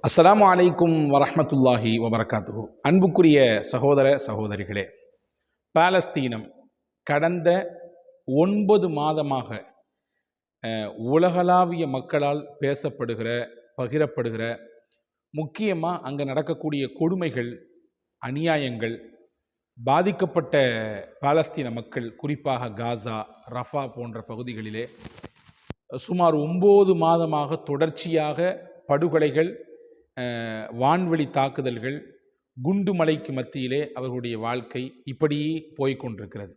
அஸ்ஸலாமு அலைக்கும் வரஹ்மத்துல்லாஹி வபரகாத்துஹு. அன்புக்குரிய சகோதர சகோதரிகளே, பாலஸ்தீனம் கடந்த 9 மாதமாக உலகளாவிய மக்களால் பேசப்படுகிற, பகிரப்படுகிற, முக்கியமாக அங்கே நடக்கக்கூடிய கொடுமைகள், அநியாயங்கள், பாதிக்கப்பட்ட பாலஸ்தீன மக்கள், குறிப்பாக காசா, ரஃபா போன்ற பகுதிகளிலே சுமார் 9 மாதமாக தொடர்ச்சியாக படுகொலைகள், வான்வெளி தாக்குதல்கள், குண்டுமலைக்கு மத்தியிலே அவர்களுடைய வாழ்க்கை இப்படியே போய்கொண்டிருக்கிறது.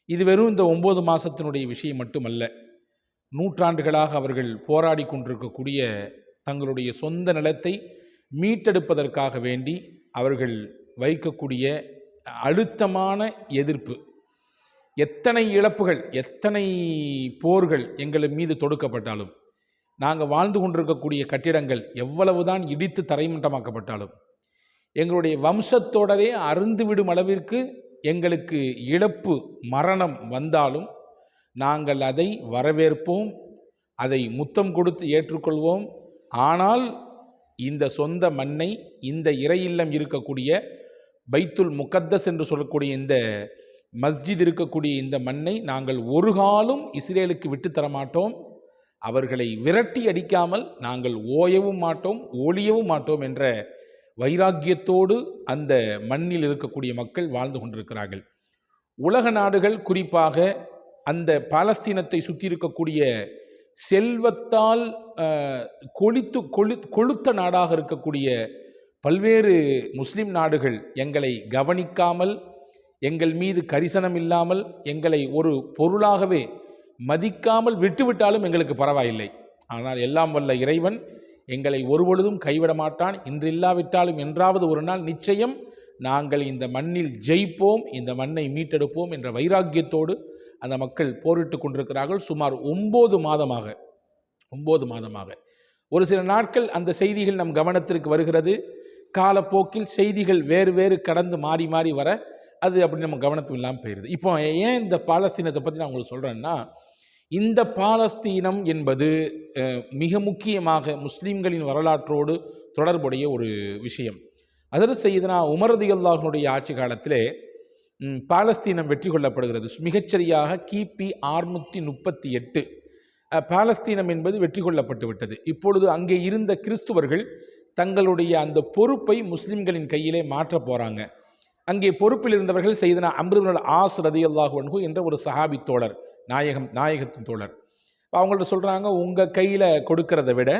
இது வெறும் இந்த 9 மாதத்தினுடைய விஷயம் மட்டுமல்ல. நூற்றாண்டுகளாக அவர்கள் போராடி கொண்டிருக்கக்கூடிய தங்களுடைய சொந்த நிலத்தை மீட்டெடுப்பதற்காக வேண்டி அவர்கள் வைக்கக்கூடிய அழுத்தமான எதிர்ப்பு, எத்தனை இழப்புகள், எத்தனை போர்கள் எங்கள் மீது தொடுக்கப்பட்டாலும், நாங்கள் வாழ்ந்து கொண்டிருக்கக்கூடிய கட்டிடங்கள் எவ்வளவுதான் இடித்து தரைமட்டமாக்கப்பட்டாலும், எங்களுடைய வம்சத்தோடவே அருந்துவிடும் அளவிற்கு எங்களுக்கு இழப்பு, மரணம் வந்தாலும் நாங்கள் அதை வரவேற்போம், அதை முத்தம் கொடுத்து ஏற்றுக்கொள்வோம். ஆனால் இந்த சொந்த மண்ணை, இந்த இறையில்லம் இருக்கக்கூடிய பைத்துல் முகத்தஸ் என்று சொல்லக்கூடிய இந்த மஸ்ஜித் இருக்கக்கூடிய இந்த மண்ணை நாங்கள் ஒரு காலும் இஸ்ரேலுக்கு விட்டுத்தர மாட்டோம். அவர்களை விரட்டி அடிக்காமல் நாங்கள் ஓயவும் மாட்டோம், ஒளியவும் மாட்டோம் என்ற வைராக்கியத்தோடு அந்த மண்ணில் இருக்கக்கூடிய மக்கள் வாழ்ந்து கொண்டிருக்கிறார்கள். உலக நாடுகள், குறிப்பாக அந்த பாலஸ்தீனத்தை சுற்றி இருக்கக்கூடிய செல்வத்தால் கொளுத்த நாடாக இருக்கக்கூடிய பல்வேறு முஸ்லிம் நாடுகள் எங்களை கவனிக்காமல், எங்கள் மீது கரிசனம் இல்லாமல், எங்களை ஒரு பொருளாகவே மதிக்காமல் விட்டுவிட்டாலும் எங்களுக்கு பரவாயில்லை. ஆனால் எல்லாம் வல்ல இறைவன் எங்களை ஒருபொழுதும் கைவிட மாட்டான். இன்றில்லாவிட்டாலும் என்றாவது ஒரு நாள் நிச்சயம் நாங்கள் இந்த மண்ணில் ஜெயிப்போம், இந்த மண்ணை மீட்டெடுப்போம் என்ற வைராக்கியத்தோடு அந்த மக்கள் போரிட்டு கொண்டிருக்கிறார்கள். சுமார் 9 மாதமாக ஒரு சில நாட்கள் அந்த செய்திகள் நம் கவனத்திற்கு வருகிறது. காலப்போக்கில் செய்திகள் வேறு வேறு கடந்து மாறி மாறி வர அது அப்படி நம்ம கவனத்தும் இல்லாமல் போயிடுது. இப்போ ஏன் இந்த பாலஸ்தீனத்தை பற்றி நான் உங்களுக்கு சொல்கிறேன்னா, இந்த பாலஸ்தீனம் என்பது மிக முக்கியமாக முஸ்லீம்களின் வரலாற்றோடு தொடர்புடைய ஒரு விஷயம். ஹஜ்ரத் சையதுனா உமர் ரலியல்லாஹுனுடைய ஆட்சி காலத்திலே பாலஸ்தீனம் வெற்றி கொள்ளப்படுகிறது. மிகச்சரியாக கிபி 638 பாலஸ்தீனம் என்பது வெற்றி கொள்ளப்பட்டு விட்டது. இப்பொழுது அங்கே இருந்த கிறிஸ்துவர்கள் தங்களுடைய அந்த பொறுப்பை முஸ்லீம்களின் கையிலே மாற்ற போகிறாங்க. அங்கே பொறுப்பில் இருந்தவர்கள் சையதுனா அம்ர் இப்னு ஆஸ் ரலியல்லாஹு அன்ஹு என்ற ஒரு சஹாபி தோழர், நாயகத்தின் தோழர். அவங்கள்ட்ட சொல்கிறாங்க, உங்கள் கையில் கொடுக்கறத விட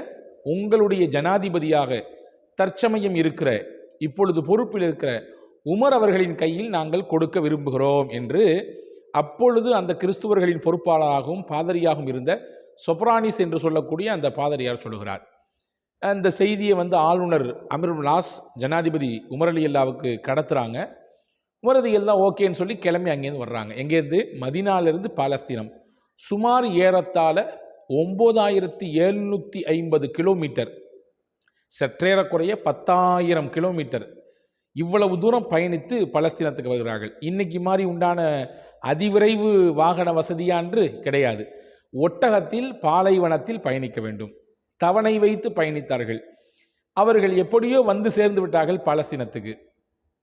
உங்களுடைய ஜனாதிபதியாக தற்சமயம் இருக்கிற, இப்பொழுது பொறுப்பில் இருக்கிற உமர் அவர்களின் கையில் நாங்கள் கொடுக்க விரும்புகிறோம் என்று அப்பொழுது அந்த கிறிஸ்துவர்களின் பொறுப்பாளராகவும் பாதிரியாகவும் இருந்த சொப்ரானிஸ் என்று சொல்லக்கூடிய அந்த பாதிரியார் சொல்லுகிறார். அந்த செய்தியை ஆளுநர் அம்ர் இப்னு ஆஸ் ஜனாதிபதி உமர் ரலியல்லாஹுவுக்கு கடத்துகிறாங்க. உமர் ரலியல்லாஹு ஓகேன்னு சொல்லி கிளம்பி அங்கேருந்து வர்றாங்க. எங்கேருந்து? மதீனாவிலிருந்து பாலஸ்தீனம் சுமார் ஏறத்தாழ 9750 கிலோமீட்டர், சற்றேறக்குறைய 10,000 கிலோமீட்டர், இவ்வளவு தூரம் பயணித்து பலஸ்தீனத்துக்கு வருகிறார்கள். இன்னைக்கு மாதிரி உண்டான அதிவிரைவு வாகன வசதியான்று கிடையாது. ஒட்டகத்தில் பாலைவனத்தில் பயணிக்க வேண்டும். தவணை வைத்து பயணித்தார்கள். அவர்கள் எப்படியோ வந்து சேர்ந்து விட்டார்கள் பாலஸ்தீனத்துக்கு.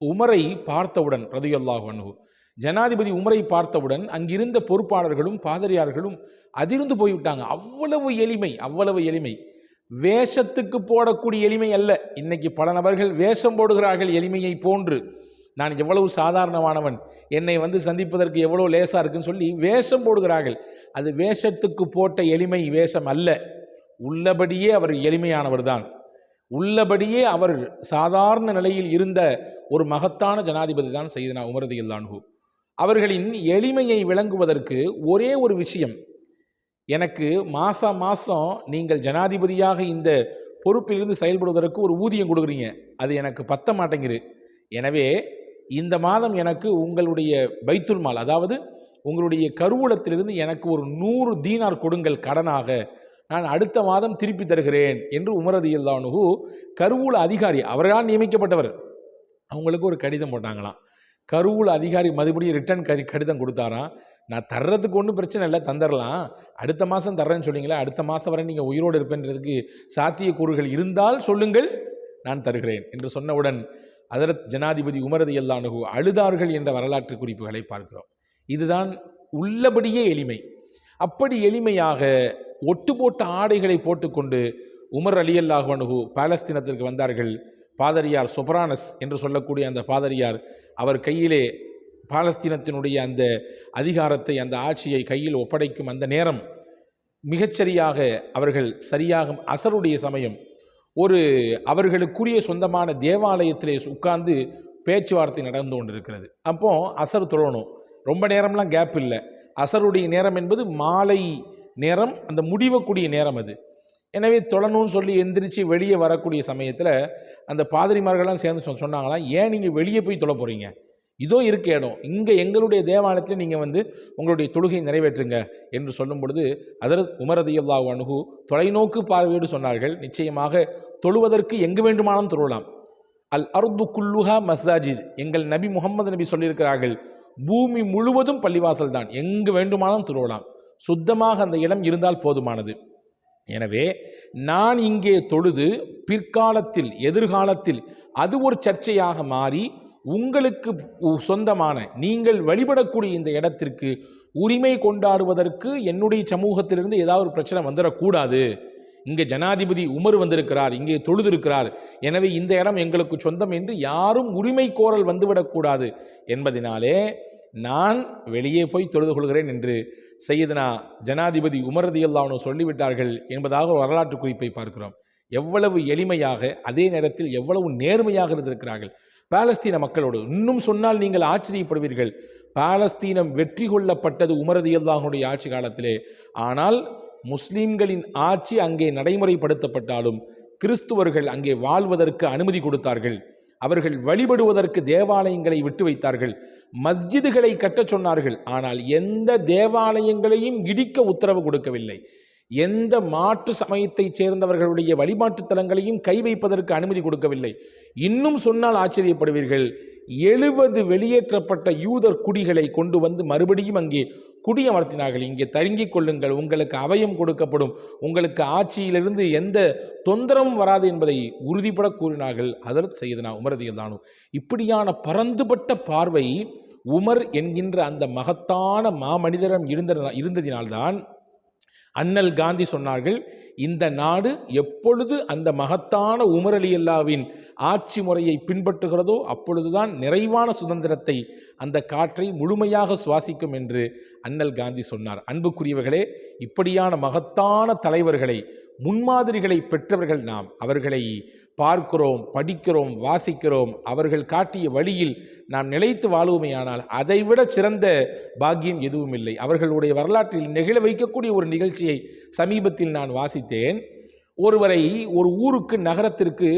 உமரை பார்த்தவுடன் ரலியல்லாஹு அன்ஹு, ஜனாதிபதி உமரை பார்த்தவுடன் அங்கிருந்த பொறுப்பாளர்களும் பாதிரியார்களும் அதிர்ந்து போய்விட்டாங்க. அவ்வளவு எளிமை. வேஷத்துக்கு போடக்கூடிய எளிமை அல்ல. இன்னைக்கு பல நபர்கள் வேஷம் போடுகிறார்கள் எளிமையை போன்று. நான் எவ்வளவு சாதாரணமானவன், என்னை சந்திப்பதற்கு எவ்வளோ லேசாக இருக்குன்னு சொல்லி வேஷம் போடுகிறார்கள். அது வேஷத்துக்கு போட்ட எளிமை வேஷம் அல்ல. உள்ளபடியே அவர் எளிமையானவர் தான். உள்ளபடியே அவர் சாதாரண நிலையில் இருந்த ஒரு மகத்தான ஜனாதிபதி தான் சையதுனா உமர் ரலியல்லாஹு அன்ஹு. அவர்களின் எளிமையை விளங்குவதற்கு ஒரே ஒரு விஷயம், எனக்கு மாதம் நீங்கள் ஜனாதிபதியாக இந்த பொறுப்பிலிருந்து செயல்படுவதற்கு ஒரு ஊதியம் கொடுக்குறீங்க, அது எனக்கு பத்த மாட்டேங்குது. எனவே இந்த மாதம் எனக்கு உங்களுடைய பைத்துல் மால், அதாவது உங்களுடைய கருவூலத்திலிருந்து எனக்கு ஒரு 100 தீனார் கொடுங்கள் கடனாக, நான் அடுத்த மாதம் திருப்பி தருகிறேன் என்று உமர் ரலியல்லாஹு அன்ஹு கருவூல அதிகாரி, அவர்களால் நியமிக்கப்பட்டவர், அவங்களுக்கு ஒரு கடிதம் போட்டாங்களாம். கருவூல அதிகாரி மறுபடியும் ரிட்டர்ன் கடிதம் கொடுத்தாராம். நான் தர்றதுக்கு ஒன்றும் பிரச்சனை இல்லை, தந்துடலாம், அடுத்த மாதம் தர்றேன்னு சொன்னீங்களே, அடுத்த மாதம் வரை நீங்கள் உயிரோடு இருப்பேன்றதுக்கு சாத்தியக்கூறுகள் இருந்தால் சொல்லுங்கள், நான் தருகிறேன் என்று சொன்னவுடன் ஹஜ்ரத் ஜனாதிபதி உமர் ரலியல்லாஹு அன்ஹு அழுதார்கள் என்ற வரலாற்று குறிப்புகளை பார்க்கிறோம். இதுதான் உள்ளபடியே எளிமை. அப்படி எளிமையாக ஒட்டுப்போட்ட ஆடைகளை போட்டுக்கொண்டு உமர் ரலியல்லாஹு அன்ஹு பாலஸ்தீனத்திற்கு வந்தார்கள். பாதிரியார் சொப்ரானஸ் என்று சொல்லக்கூடிய அந்த பாதிரியார் அவர் கையிலே பாலஸ்தீனத்தினுடைய அந்த அதிகாரத்தை, அந்த ஆட்சியை கையில் ஒப்படைக்கும் அந்த நேரம் மிகச்சரியாக அவர்கள் சரியாக அசருடைய சமயம் அவர்களுக்குரிய சொந்தமான தேவாலயத்திலே உட்கார்ந்து பேச்சுவார்த்தை நடந்து கொண்டிருக்கிறது. அப்போ அசர் தொழணும், ரொம்ப நேரம்லாம் கேப் இல்லை. அசருடைய நேரம் என்பது மாலை நேரம், அந்த முடிவக்கூடிய நேரம் அது. எனவே தொழணும்னு சொல்லி எந்திரிச்சு வெளியே வரக்கூடிய சமயத்தில் அந்த பாதிரிமார்கள்லாம் சேர்ந்து சொன்னாங்களாம், ஏன் நீங்கள் வெளியே போய் தொழ போகிறீங்க, இதோ இருக்க இடம், இங்கே எங்களுடைய தேவாலயத்தில் நீங்கள் உங்களுடைய தொழுகை நிறைவேற்றுங்க என்று சொல்லும் பொழுது ஹஜ்ரத் உமர் ரலியல்லாஹு அன்ஹு தொலைநோக்கு பார்வையோடு சொன்னார்கள், நிச்சயமாக தொழுவதற்கு எங்கு வேண்டுமானாலும் தொழலாம். அல் அர்து குல்லுஹா மஸாஜித், எங்கள் நபி முகமது நபி சொல்லியிருக்கிறார்கள், பூமி முழுவதும் பள்ளிவாசல் தான், எங்கு வேண்டுமானாலும் தொழலாம், சுத்தமாக அந்த இடம் இருந்தால் போதுமானது. எனவே நான் இங்கே தொழுது பிற்காலத்தில் எதிர்காலத்தில் அது ஒரு சர்ச்சையாக மாறி உங்களுக்கு சொந்தமான நீங்கள் வழிபடக்கூடிய இந்த இடத்திற்கு உரிமை கொண்டாடுவதற்கு என்னுடைய சமூகத்திலிருந்து ஏதாவது ஒரு பிரச்சனை வந்துடக்கூடாது. இங்கே ஜனாதிபதி உமர் வந்திருக்கிறார், இங்கே தொழுதிருக்கிறார், எனவே இந்த இடம் எங்களுக்கு சொந்தம் என்று யாரும் உரிமை கோரல் வந்துவிடக்கூடாது என்பதினாலே நான் வெளியே போய் தொழுது கொள்கிறேன் என்று சையதுனா ஜனாதிபதி உமர் ரலியல்லாஹு அன்ஹு சொல்லிவிட்டார்கள் என்பதாக ஒரு வரலாற்று குறிப்பை பார்க்கிறோம். எவ்வளவு எளிமையாக, அதே நேரத்தில் எவ்வளவு நேர்மையாக இருந்திருக்கிறார்கள் பாலஸ்தீன மக்களோடு. இன்னும் சொன்னால் நீங்கள் ஆச்சரியப்படுவீர்கள், பாலஸ்தீனம் வெற்றி கொள்ளப்பட்டது உமர் ரலியல்லாஹு அன்ஹுடைய ஆட்சி காலத்திலே. ஆனால் முஸ்லிம்களின் ஆட்சி அங்கே நடைமுறைப்படுத்தப்பட்டாலும் கிறிஸ்துவர்கள் அங்கே வாழ்வதற்கு அனுமதி கொடுத்தார்கள். அவர்கள் வழிபடுவதற்கு தேவாலயங்களை விட்டு வைத்தார்கள், மஸ்ஜிதுகளை கட்டச் சொன்னார்கள். ஆனால் எந்த தேவாலயங்களையும் இடிக்க உத்தரவு கொடுக்கவில்லை. எந்த மாற்று சமயத்தைச் சேர்ந்தவர்களுடைய வழிபாட்டு தலங்களையும் கை வைப்பதற்கு அனுமதி கொடுக்கவில்லை. இன்னும் சொன்னால் ஆச்சரியப்படுவீர்கள், 70 வெளியேற்றப்பட்ட யூதர் குடிகளை கொண்டு வந்து மறுபடியும் அங்கே குடியமர்த்தினார்கள். இங்கே தங்கிக் கொள்ளுங்கள், உங்களுக்கு அபயம் கொடுக்கப்படும், உங்களுக்கு ஆட்சியிலிருந்து எந்த தொந்தரவும் வராது என்பதை உறுதிபட கூறினார்கள் ஹஜ்ரத் சையதுனா உமர் ரலியல்லாஹு அன்ஹு. இப்படியான பரந்துபட்ட பார்வை உமர் என்கின்ற அந்த மகத்தான மாமனிதரம் இருந்ததினால்தான் அண்ணல் காந்தி சொன்னார்கள், இந்த நாடு எப்பொழுது அந்த மகத்தான உமர் ரலியல்லாஹுவின் ஆட்சி முறையை பின்பற்றுகிறதோ அப்பொழுதுதான் நிறைவான சுதந்திரத்தை, அந்த காற்றை முழுமையாக சுவாசிக்கும் என்று அண்ணல் காந்தி சொன்னார். அன்புக்குரியவர்களே, இப்படியான மகத்தான தலைவர்களை, முன்மாதிரிகளை பெற்றவர்கள் நாம். அவர்களை பார்க்கிறோம், படிக்கிறோம், வாசிக்கிறோம். அவர்கள் காட்டிய வழியில் நாம் நிலைத்து வாழ்வோமேயானால் அதைவிட சிறந்த பாக்கியம் எதுவும் இல்லை. அவர்களுடைய வரலாற்றில் நெகிழ வைக்கக்கூடிய ஒரு நிகழ்ச்சியை சமீபத்தில் நான் வாசித்தேன். ஒருவரை ஒரு ஊருக்கு, நகரத்திற்கு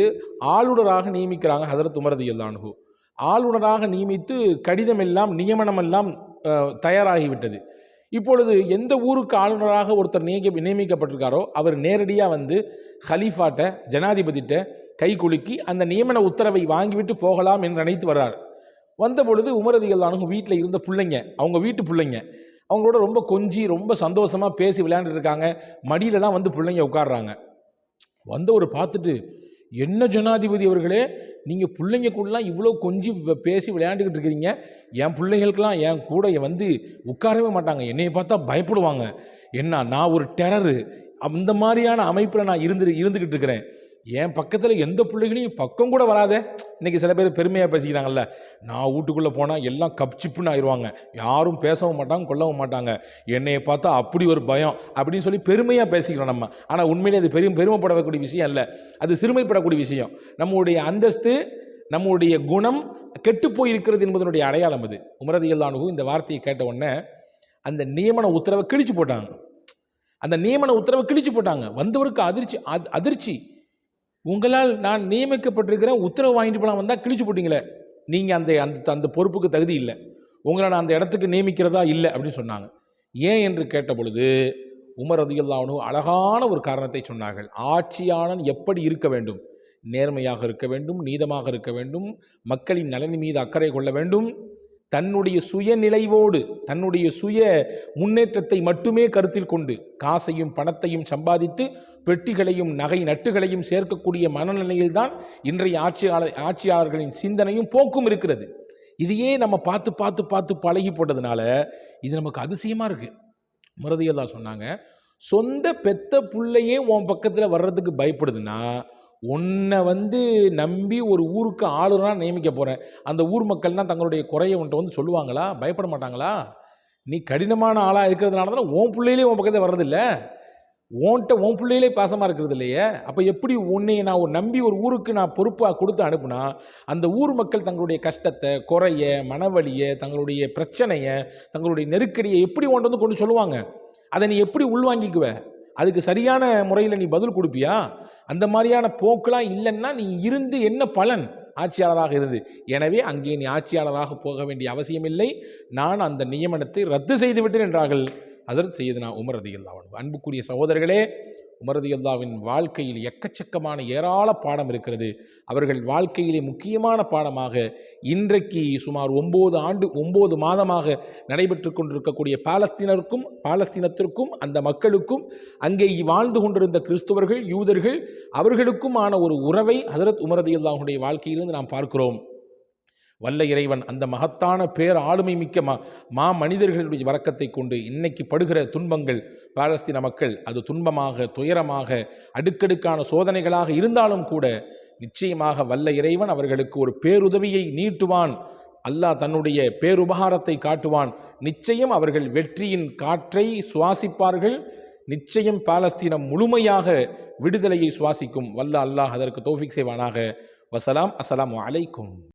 ஆளுநராக நியமிக்கிறாங்க ஹஜ்ரத் உமர் ரலியல்லாஹு அன்ஹு. ஆளுநராக நியமித்து கடிதம் எல்லாம், நியமனம் எல்லாம் தயாராகிவிட்டது. இப்பொழுது எந்த ஊருக்கு ஆளுநராக ஒருத்தர் நியமிக்கப்பட்டிருக்காரோ அவர் நேரடியாக ஹலீஃபாட்ட, ஜனாதிபதிட்ட கை குலுக்கி அந்த நியமன உத்தரவை வாங்கிவிட்டு போகலாம் என்று நினைத்து வர்றார். வந்த பொழுது உமர் ரலியல்லாஹு அன்ஹு வீட்டில் இருந்த பிள்ளைங்க, அவங்க வீட்டு பிள்ளைங்க, அவங்களோட ரொம்ப கொஞ்சி ரொம்ப சந்தோஷமாக பேசி விளையாண்டுட்டு இருக்காங்க. மடியிலலாம் பிள்ளைங்க உட்காடுறாங்க. வந்தவர் பார்த்துட்டு, என்ன ஜனாதிபதி அவர்களே, நீங்கள் பிள்ளைங்க கூடலாம் இவ்வளோ கொஞ்சி பேசி விளையாண்டுக்கிட்டு இருக்கிறீங்க, என் பிள்ளைங்களுக்கெல்லாம் என் கூட உட்காரவே மாட்டாங்க, என்னையை பார்த்தா பயப்படுவாங்க, என்ன நான் ஒரு டெரரு, அந்த மாதிரியான அமைப்பில் நான் இருந்துக்கிட்டு இருக்கிறேன், என் பக்கத்தில் எந்த பிள்ளைகளையும் பக்கம் கூட வராதே. இன்றைக்கி சில பேர் பெருமையாக பேசிக்கிறாங்கல்ல, நான் வீட்டுக்குள்ளே போனால் எல்லாம் கப்சிப்புன்னு ஆயிடுவாங்க, யாரும் பேசவும் மாட்டாங்க, கொல்லவும் மாட்டாங்க, என்னையை பார்த்தா அப்படி ஒரு பயம் அப்படின்னு சொல்லி பெருமையாக பேசிக்கிறோம் நம்ம. ஆனால் உண்மையிலே அது பெருமைப்படக்கூடிய விஷயம் இல்லை, அது சிறுமைப்படக்கூடிய விஷயம். நம்முடைய அந்தஸ்து, நம்முடைய குணம் கெட்டுப்போய் இருக்கிறது என்பதனுடைய அடையாளம் அது. உமர் ரலியல்லாஹு அன்ஹு இந்த வார்த்தையை கேட்ட உடனே அந்த நியமன உத்தரவை கிழிச்சு போட்டாங்க. அந்த நியமன உத்தரவை கிழிச்சு போட்டாங்க. வந்தவருக்கு அதிர்ச்சி, உங்களால் நான் நியமிக்கப்பட்டிருக்கிறேன், உத்தரவு வாங்கிட்டு போலாம், வந்தால் கிழிச்சு போட்டிங்களே, நீங்கள் அந்த பொறுப்புக்கு தகுதி இல்லை, உங்களை நான் அந்த இடத்துக்கு நியமிக்கிறதா இல்லை அப்படின்னு சொன்னாங்க. ஏன் என்று கேட்ட பொழுது உமர் ரலியல்லாஹு அன்ஹு அழகான ஒரு காரணத்தை சொன்னார்கள். ஆட்சியாளன் எப்படி இருக்க வேண்டும்? நேர்மையாக இருக்க வேண்டும், நீதமாக இருக்க வேண்டும், மக்களின் நலன் மீது அக்கறை கொள்ள வேண்டும், தன்னுடைய சுயநிலைவோடு தன்னுடைய சுய முன்னேற்றத்தை மட்டுமே கருத்தில் கொண்டு காசையும் பணத்தையும் சம்பாதித்து பெட்டிகளையும் நகை நட்டுகளையும் சேர்க்கக்கூடிய மனநிலையில்தான் இன்றைய ஆட்சியாளர்களின் சிந்தனையும் போக்கும் இருக்கிறது. இதையே நம்ம பார்த்து பார்த்து பார்த்து பழகி போட்டதுனால இது நமக்கு அதிசயமாக இருக்குது. ரலியல்லாஹு சொன்னாங்க, சொந்த பெத்த பிள்ளையே உன் பக்கத்தில் வர்றதுக்கு பயப்படுதுன்னா உன்னை நம்பி ஒரு ஊருக்கு ஆளுநராக நியமிக்க போகிறேன், அந்த ஊர் மக்கள்னால் தங்களுடைய குறையை உன்ட்ட சொல்லுவாங்களா? பயப்பட மாட்டாங்களா? நீ கடினமான ஆளாக இருக்கிறதுனால தானே உன் பிள்ளையிலே உன் பக்கத்தில் வர்றதில்ல, உன் பிள்ளையிலே பாசமாக இருக்கிறது இல்லையே. அப்போ எப்படி உன்னை நான் நம்பி ஒரு ஊருக்கு நான் பொறுப்பாக கொடுத்து அனுப்புனா அந்த ஊர் மக்கள் தங்களுடைய கஷ்டத்தை, குறைய, மனவலியை, தங்களுடைய பிரச்சனையை, தங்களுடைய நெருக்கடியை எப்படி உன்ட்டு கொண்டு சொல்லுவாங்க? அதை நீ எப்படி உள்வாங்கிக்குவ? அதுக்கு சரியான முறையில் நீ பதில் கொடுப்பியா? அந்த மாதிரியான போக்கெலாம் இல்லைன்னா நீ இருந்து என்ன பலன் ஆட்சியாளராக இருந்து? எனவே அங்கே நீ ஆட்சியாளராக போக வேண்டிய அவசியமில்லை, நான் அந்த நியமனத்தை ரத்து செய்துவிட்டேன் என்றார்கள் ஹஸரத் சையதுனா உமர் ரலியல்லாஹு அன்ஹு. அன்புக்குரிய சகோதரர்களே, உமர் ரலியல்லாஹுவின் வாழ்க்கையில் எக்கச்சக்கமான ஏராள பாடம் இருக்கிறது. அவர்கள் வாழ்க்கையிலே முக்கியமான பாடமாக இன்றைக்கு சுமார் 9 மாதமாக நடைபெற்று கொண்டிருக்கக்கூடிய பாலஸ்தீனத்திற்கும் அந்த மக்களுக்கும் அங்கே வாழ்ந்து கொண்டிருந்த கிறிஸ்துவர்கள், யூதர்கள் அவர்களுக்குமான ஒரு உறவை ஹஸரத் உமர் ரலியல்லாஹுடைய வாழ்க்கையிலிருந்து நாம் பார்க்கிறோம். வல்ல இறைவன் அந்த மகத்தான பேர் ஆளுமை மிக்க மனிதர்களுடைய வரக்கத்தை கொண்டு இன்னைக்கு படுகிற துன்பங்கள் பாலஸ்தீன மக்கள் அது துன்பமாக, துயரமாக, அடுக்கடுக்கான சோதனைகளாக இருந்தாலும் கூட நிச்சயமாக வல்ல இறைவன் அவர்களுக்கு ஒரு பேருதவியை நீட்டுவான். அல்லாஹ் தன்னுடைய பேருபகாரத்தை காட்டுவான். நிச்சயம் அவர்கள் வெற்றியின் காற்றை சுவாசிப்பார்கள். நிச்சயம் பாலஸ்தீனம் முழுமையாக விடுதலையை சுவாசிக்கும். வல்ல அல்லாஹ் அதற்கு தௌஃபீக் செய்வானாக. வசலாம். அஸ்ஸலாமு அலைக்கும்.